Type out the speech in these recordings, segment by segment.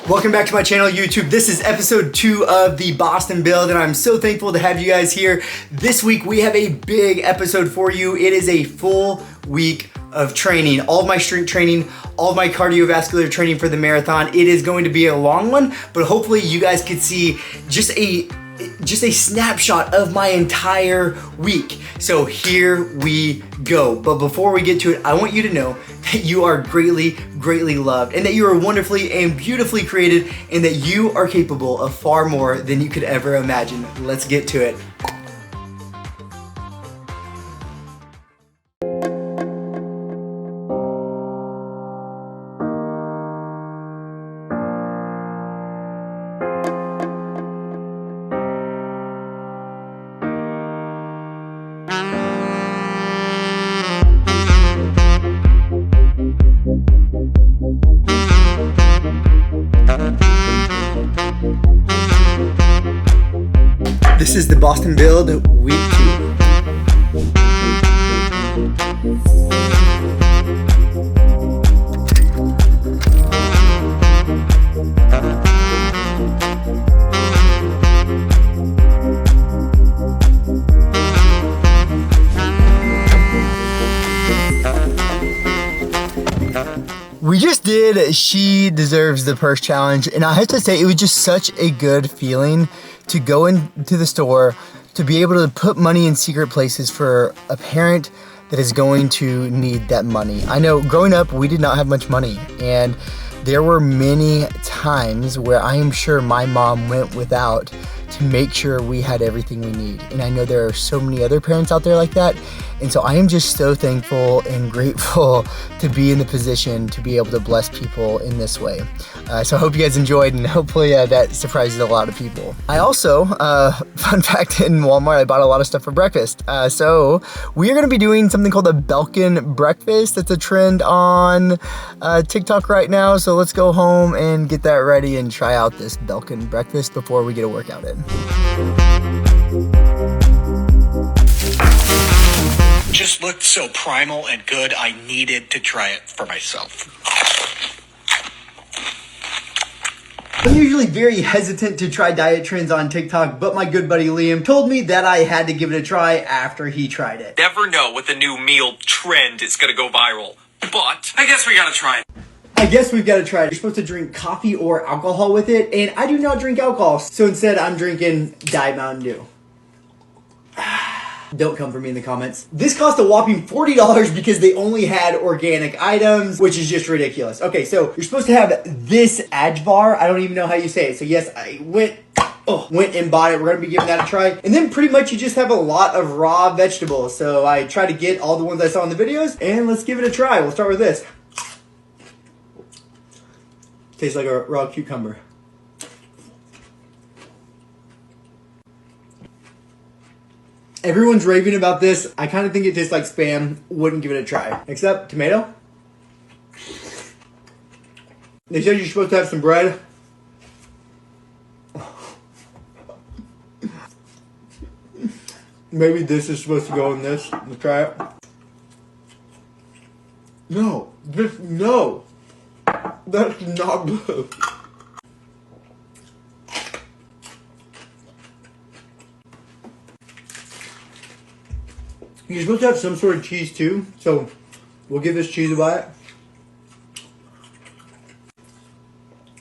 Welcome back to my channel, YouTube. This is episode 2 of the Boston Build, and I'm so thankful to have you guys here. This week, we have a big episode for you. It is a full week of training, all of my strength training, all of my cardiovascular training for the marathon. It is going to be a long one, but hopefully you guys could see just a snapshot of my entire week. So here we go. But before we get to it, I want you to know that you are greatly, greatly loved, and that you are wonderfully and beautifully created, and that you are capable of far more than you could ever imagine. Let's get to it. This is the Boston Build week 2. We just did She Deserves the Purse challenge, and I have to say it was just such a good feeling to go into the store, to be able to put money in secret places for a parent that is going to need that money. I know growing up, we did not have much money, and there were many times where I am sure my mom went without to make sure we had everything we need. And I know there are so many other parents out there like that. And so I am just so thankful and grateful to be in the position to be able to bless people in this way. So I hope you guys enjoyed, and hopefully that surprises a lot of people. I also, fun fact, in Walmart, I bought a lot of stuff for breakfast. So we are gonna be doing something called a Belkin breakfast. It's a trend on TikTok right now. So let's go home and get that ready and try out this Belkin breakfast before we get a workout in. Just looked so primal and good, I needed to try it for myself. I'm usually very hesitant to try diet trends on TikTok, but my good buddy Liam told me that I had to give it a try after he tried it. Never know what the new meal trend is gonna go viral, but I guess we gotta try it. I guess we've got to try it. You're supposed to drink coffee or alcohol with it, and I do not drink alcohol, so instead I'm drinking Diet Mountain Dew. Don't come for me in the comments. This cost a whopping $40 because they only had organic items, which is just ridiculous. Okay, so you're supposed to have this Ajvar. I don't even know how you say it. So yes, I went and bought it. We're gonna be giving that a try. And then pretty much you just have a lot of raw vegetables. So I tried to get all the ones I saw in the videos, and let's give it a try. We'll start with this. Tastes like a raw cucumber. Everyone's raving about this. I kind of think it tastes like Spam. Wouldn't give it a try. Except tomato. They said you're supposed to have some bread. Maybe this is supposed to go in this. Let's try it. No. No. That's not good. You're supposed to have some sort of cheese too, so we'll give this cheese a bite.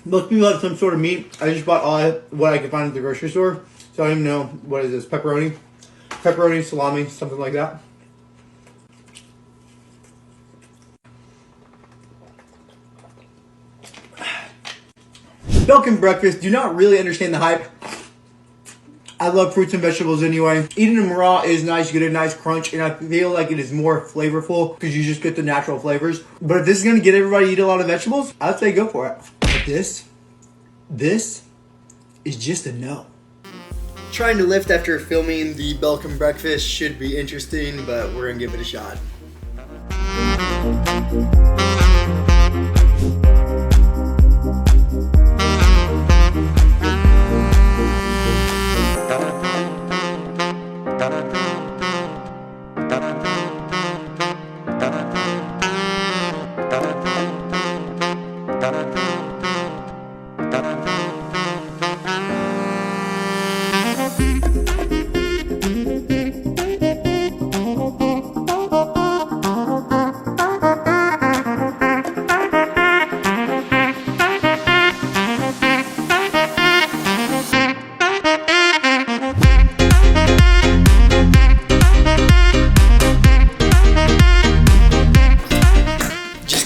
Most people have some sort of meat. I just bought what I could find at the grocery store, so I don't even know what is this, pepperoni, salami, something like that. Belkin breakfast, do not really understand the hype. I love fruits and vegetables anyway. Eating them raw is nice, you get a nice crunch, and I feel like it is more flavorful because you just get the natural flavors. But if this is gonna get everybody to eat a lot of vegetables, I'd say go for it. But this is just a no. Trying to lift after filming the Belkin breakfast should be interesting, but we're gonna give it a shot.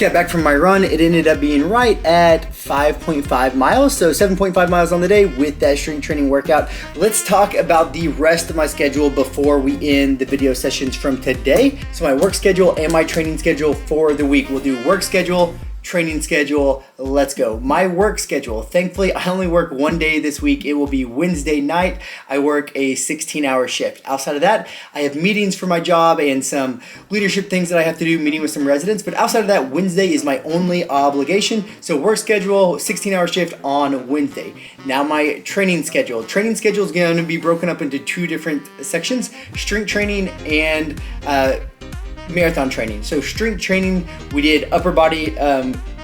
got back from my run. It ended up being right at 5.5 miles, so 7.5 miles on the day with that strength training workout. Let's talk about the rest of my schedule before we end the video sessions from today. So my work schedule and my training schedule for the week. We'll do work schedule, training schedule, let's go. My work schedule, thankfully I only work one day this week. It will be Wednesday night. I work a 16-hour shift. Outside of that, I have meetings for my job and some leadership things that I have to do, meeting with some residents, but outside of that, Wednesday is my only obligation. So work schedule, 16-hour shift on Wednesday. Now my training schedule. Training schedule is going to be broken up into two different sections, strength training and marathon training. So strength training, we did upper body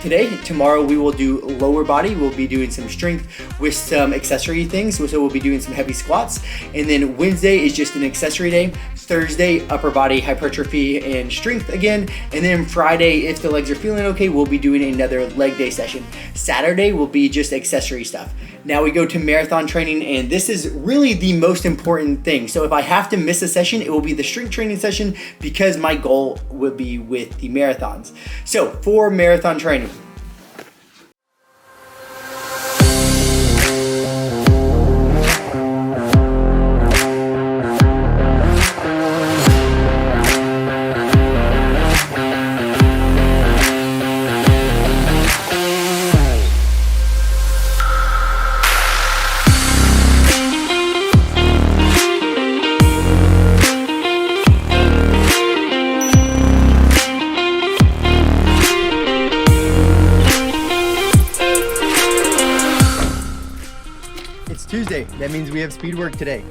today. Tomorrow we will do lower body. We'll be doing some strength with some accessory things. So we'll be doing some heavy squats. And then Wednesday is just an accessory day. Thursday, upper body hypertrophy and strength again. And then Friday, if the legs are feeling okay, we'll be doing another leg day session. Saturday will be just accessory stuff. Now we go to marathon training, and this is really the most important thing. So if I have to miss a session, it will be the strength training session because my goal will be with the marathons. So for marathon training, Tuesday. That means we have speed work today.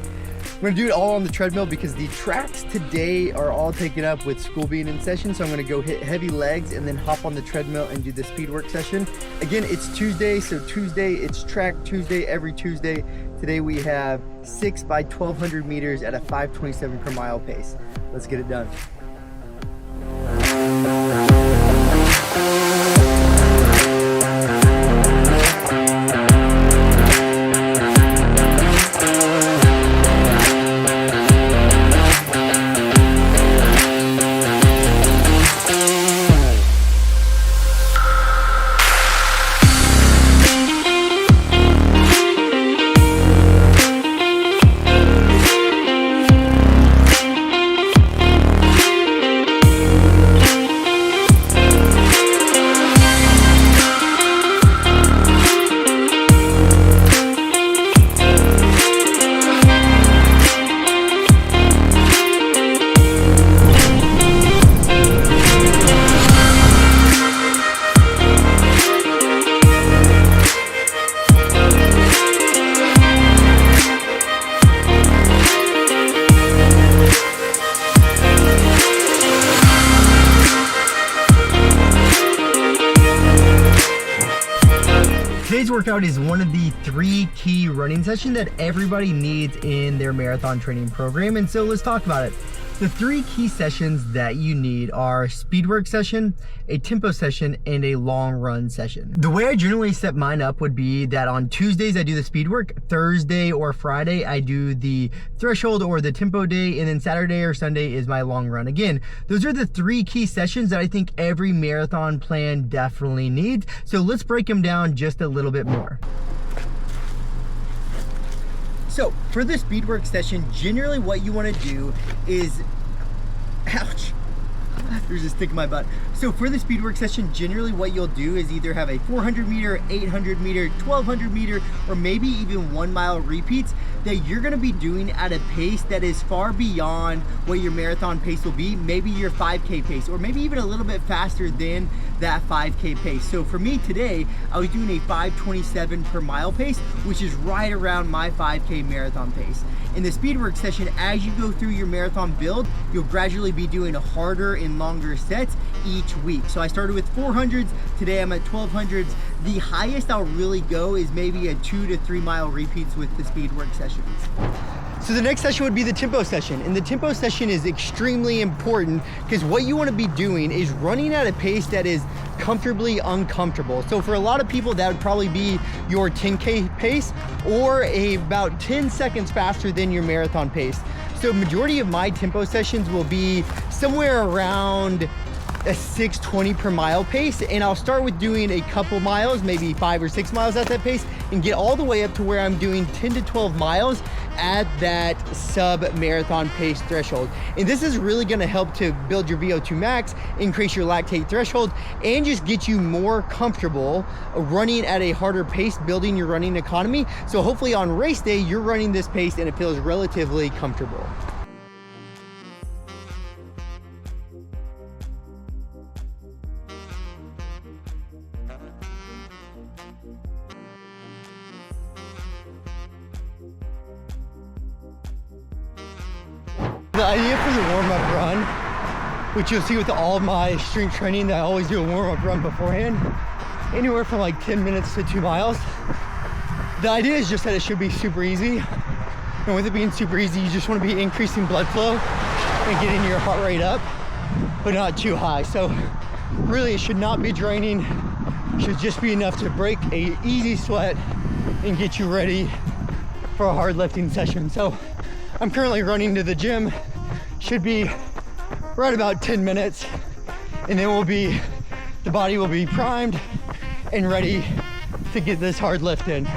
I'm gonna do it all on the treadmill because the tracks today are all taken up with school being in session. So I'm gonna go hit heavy legs and then hop on the treadmill and do the speed work session. Again, it's Tuesday, so Tuesday, it's track Tuesday every Tuesday. Today we have 6 by 1200 meters at a 5:27 per mile pace. Let's get it done. Today's workout is one of the 3 key running sessions that everybody needs in their marathon training program, and so let's talk about it. The 3 key sessions that you need are speed work session, a tempo session, and a long run session. The way I generally set mine up would be that on Tuesdays I do the speed work, Thursday or Friday I do the threshold or the tempo day, and then Saturday or Sunday is my long run. Again, those are the 3 key sessions that I think every marathon plan definitely needs. So let's break them down just a little bit more. So for the speed work session, generally what you want to do is, ouch, there's a stick in my butt. So for the speed work session, generally what you'll do is either have a 400 meter, 800 meter, 1200 meter, or maybe even 1 mile repeats that you're gonna be doing at a pace that is far beyond what your marathon pace will be, maybe your 5K pace, or maybe even a little bit faster than that 5K pace. So for me today, I was doing a 5:27 per mile pace, which is right around my 5K marathon pace. In the speed work session, as you go through your marathon build, you'll gradually be doing harder and longer sets each week. So I started with 400s, today I'm at 1200s. The highest I'll really go is maybe a 2 to 3 mile repeats with the speed work sessions. So the next session would be the tempo session, and the tempo session is extremely important because what you want to be doing is running at a pace that is comfortably uncomfortable. So for a lot of people that would probably be your 10K pace or about 10 seconds faster than your marathon pace. So majority of my tempo sessions will be somewhere around a 6:20 per mile pace, and I'll start with doing a couple miles, maybe 5 or 6 miles at that pace, and get all the way up to where I'm doing 10 to 12 miles at that sub-marathon pace threshold. And this is really gonna help to build your VO2 max, increase your lactate threshold, and just get you more comfortable running at a harder pace, building your running economy. So hopefully on race day, you're running this pace and it feels relatively comfortable. The idea for the warm-up run, which you'll see with all of my strength training, that I always do a warm-up run beforehand, anywhere from like 10 minutes to 2 miles. The idea is just that it should be super easy. And with it being super easy, you just want to be increasing blood flow and getting your heart rate up, but not too high. So really it should not be draining. It should just be enough to break a easy sweat and get you ready for a hard lifting session. So I'm currently running to the gym. Should be right about 10 minutes, and then the body will be primed and ready to get this hard lift in.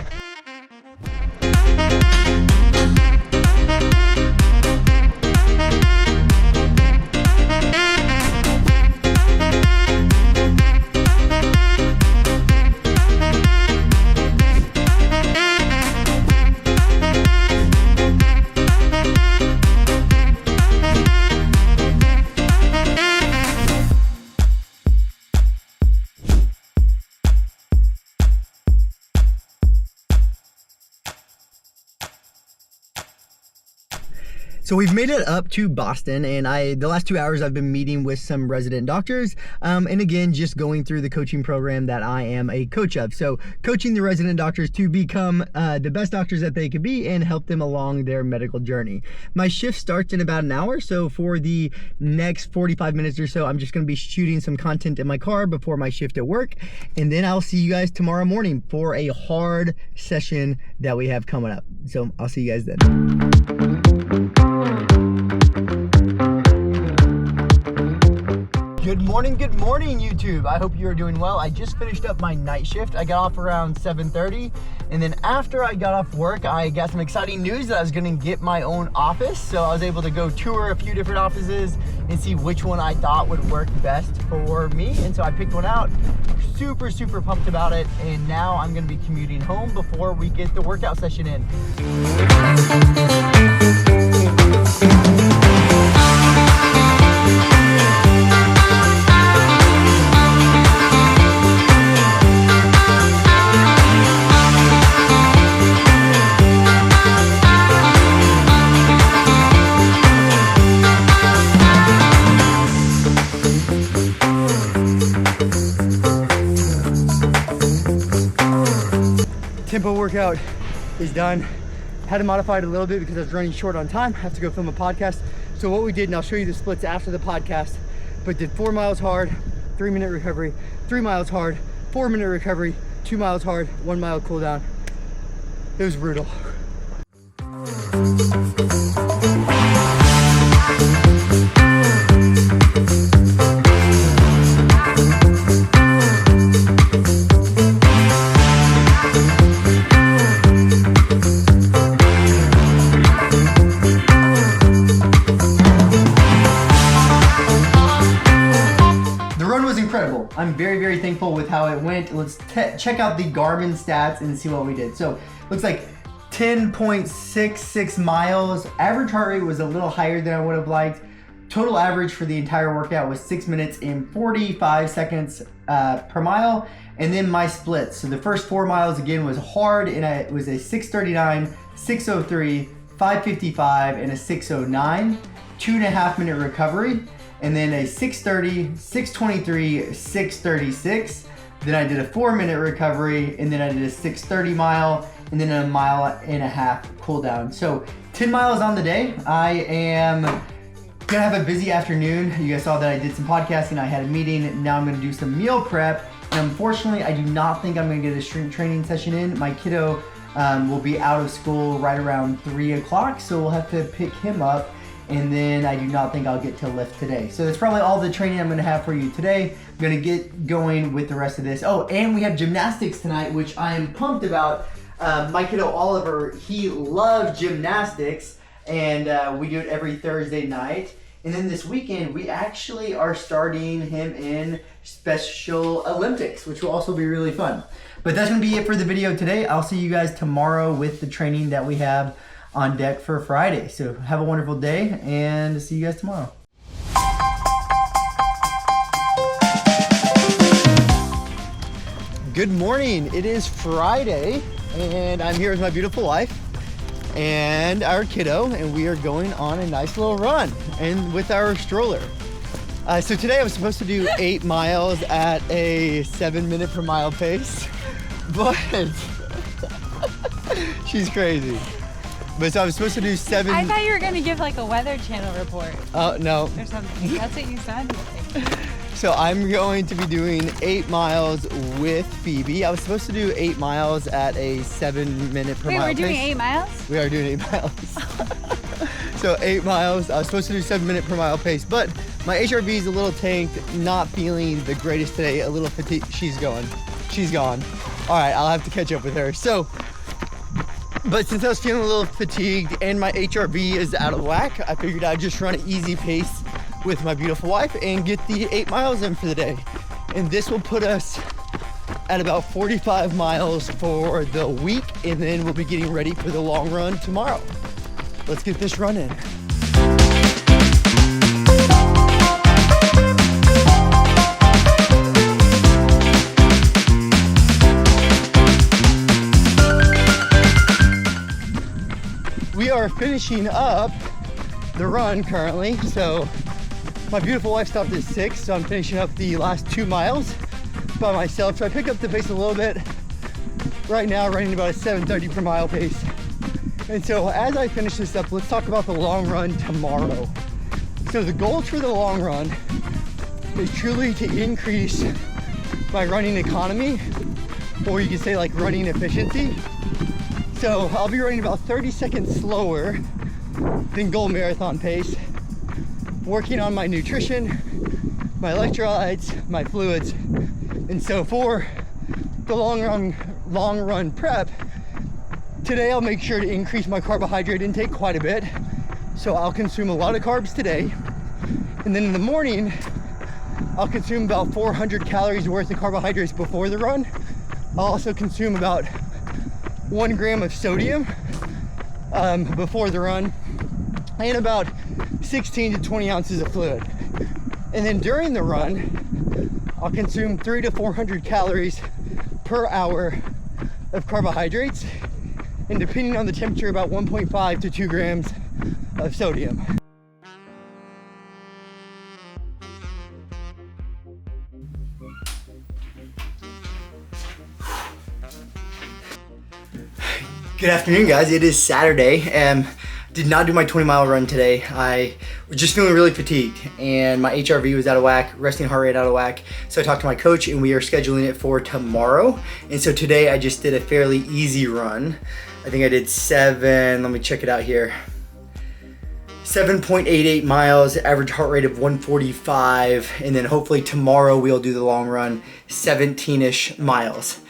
So we've made it up to Boston, and the last 2 hours I've been meeting with some resident doctors, and again, just going through the coaching program that I am a coach of. So coaching the resident doctors to become the best doctors that they could be and help them along their medical journey. My shift starts in about an hour, so for the next 45 minutes or so, I'm just gonna be shooting some content in my car before my shift at work, and then I'll see you guys tomorrow morning for a hard session that we have coming up. So I'll see you guys then. Good morning, YouTube. I hope you are doing well. I just finished up my night shift. I got off around 7:30, and then after I got off work, I got some exciting news that I was gonna get my own office. So I was able to go tour a few different offices and see which one I thought would work best for me. And so I picked one out. Super, super pumped about it. And now I'm gonna be commuting home before we get the workout session in. Tempo workout is done. Had to modify it a little bit because I was running short on time. I have to go film a podcast. So what we did, and I'll show you the splits after the podcast, but did 4 miles hard, 3-minute recovery, 3 miles hard, 4-minute recovery, 2 miles hard, 1 mile cool down. It was brutal. I'm very, very thankful with how it went. Let's check out the Garmin stats and see what we did. So looks like 10.66 miles. Average heart rate was a little higher than I would have liked. Total average for the entire workout was 6 minutes and 45 seconds per mile. And then my splits. So the first 4 miles again was hard, and it was a 6:39, 6:03, 5:55, and a 6:09. 2.5 minute recovery. And then a 6:30, 6:23, 6:36. Then I did a 4-minute recovery, and then I did a 6:30 mile, and then a 1.5 mile cool down. So 10 miles on the day. I am gonna have a busy afternoon. You guys saw that I did some podcasting, I had a meeting. Now I'm gonna do some meal prep. And unfortunately, I do not think I'm gonna get a strength training session in. My kiddo will be out of school right around 3 o'clock, so we'll have to pick him up. and then I do not think I'll get to lift today. So that's probably all the training I'm gonna have for you today. I'm gonna get going with the rest of this. Oh, and we have gymnastics tonight, which I am pumped about. My kiddo Oliver, he loves gymnastics, and we do it every Thursday night. And then this weekend, we actually are starting him in Special Olympics, which will also be really fun. But that's gonna be it for the video today. I'll see you guys tomorrow with the training that we have on deck for Friday. So have a wonderful day, and see you guys tomorrow. Good morning. It is Friday, and I'm here with my beautiful wife and our kiddo, and we are going on a nice little run and with our stroller. So today I was supposed to do 8 miles at a 7-minute per mile pace, but she's crazy. But so I was supposed to do 7. I thought you were gonna give like a Weather Channel report Oh, no. or something. That's what you sounded like. So I'm going to be doing 8 miles with Phoebe. I was supposed to do 8 miles at a 7-minute per Wait, mile we're doing pace. 8 miles? We are doing 8 miles. So 8 miles. I was supposed to do 7-minute per mile pace, but my HRV is a little tanked, not feeling the greatest today, a little fatigued. She's gone. All right, I'll have to catch up with her. So, but since I was feeling a little fatigued and my HRV is out of whack, I figured I'd just run an easy pace with my beautiful wife and get the 8 miles in for the day. And this will put us at about 45 miles for the week, and then we'll be getting ready for the long run tomorrow. Let's get this run in. We are finishing up the run currently, so my beautiful wife stopped at 6, so I'm finishing up the last 2 miles by myself. So I picked up the pace a little bit. Right now, running about a 7:30 per mile pace. And so as I finish this up, let's talk about the long run tomorrow. So the goals for the long run is truly to increase my running economy, or you can say like running efficiency. So I'll be running about 30 seconds slower than goal marathon pace, working on my nutrition, my electrolytes, my fluids. And so for the long run prep, today I'll make sure to increase my carbohydrate intake quite a bit. So I'll consume a lot of carbs today. And then in the morning, I'll consume about 400 calories worth of carbohydrates before the run. I'll also consume about 1 gram of sodium before the run, and about 16 to 20 ounces of fluid. And then during the run, I'll consume 300 to 400 calories per hour of carbohydrates, and depending on the temperature, about 1.5 to 2 grams of sodium. Good afternoon, guys. It is Saturday, and did not do my 20-mile run today. I was just feeling really fatigued, and my HRV was out of whack, resting heart rate out of whack. So I talked to my coach, and we are scheduling it for tomorrow. And so today I just did a fairly easy run. I think I did 7, let me check it out here. 7.88 miles, average heart rate of 145, and then hopefully tomorrow we'll do the long run, 17-ish miles.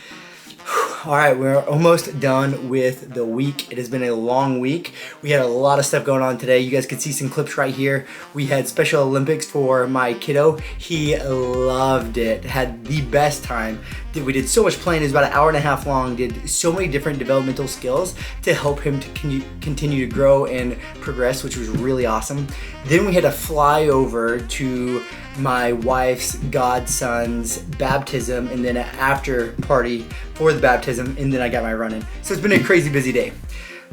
All right, we're almost done with the week. It has been a long week. We had a lot of stuff going on today. You guys could see some clips right here. We had Special Olympics for my kiddo. He loved it, had the best time. We did so much playing. It was about an hour and a half long, did so many different developmental skills to help him to continue to grow and progress, which was really awesome. Then we had to fly over to my wife's godson's baptism, and then an after party for the baptism, and then I got my run in. So it's been a crazy busy day.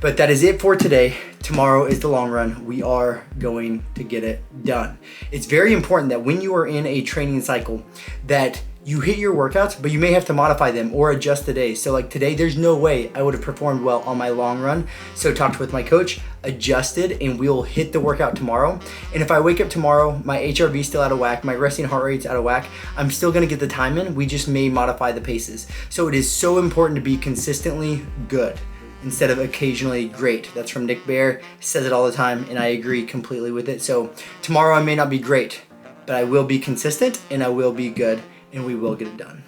But that is it for today. Tomorrow is the long run. We are going to get it done. It's very important that when you are in a training cycle that you hit your workouts, but you may have to modify them or adjust the days. So like today, there's no way I would have performed well on my long run. So talked with my coach, adjusted, and we'll hit the workout tomorrow. And if I wake up tomorrow, my HRV still out of whack, my resting heart rate's out of whack, I'm still gonna get the time in. We just may modify the paces. So it is so important to be consistently good. instead of occasionally great. That's from Nick Bare. He says it all the time, and I agree completely with it. So tomorrow I may not be great, but I will be consistent, and I will be good, and we will get it done.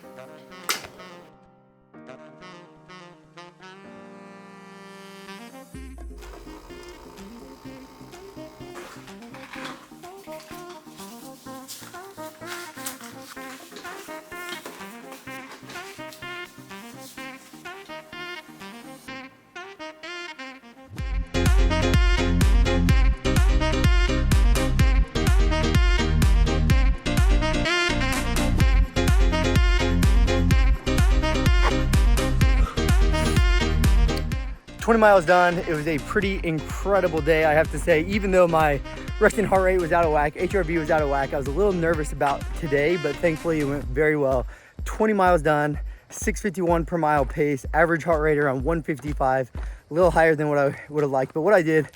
Miles done. It was a pretty incredible day, I have to say. Even though my resting heart rate was out of whack, HRV was out of whack, I was a little nervous about today, but thankfully it went very well. 20 miles done, 6:51 per mile pace, average heart rate around 155, a little higher than what I would have liked. But what I did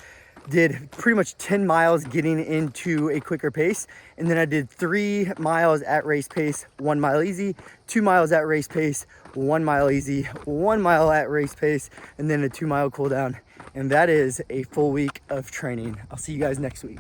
pretty much 10 miles getting into a quicker pace, and then I did 3 miles at race pace, 1 mile easy, 2 miles at race pace, 1 mile easy, 1 mile at race pace, and then a 2 mile cool down. And that is a full week of training. I'll see you guys next week.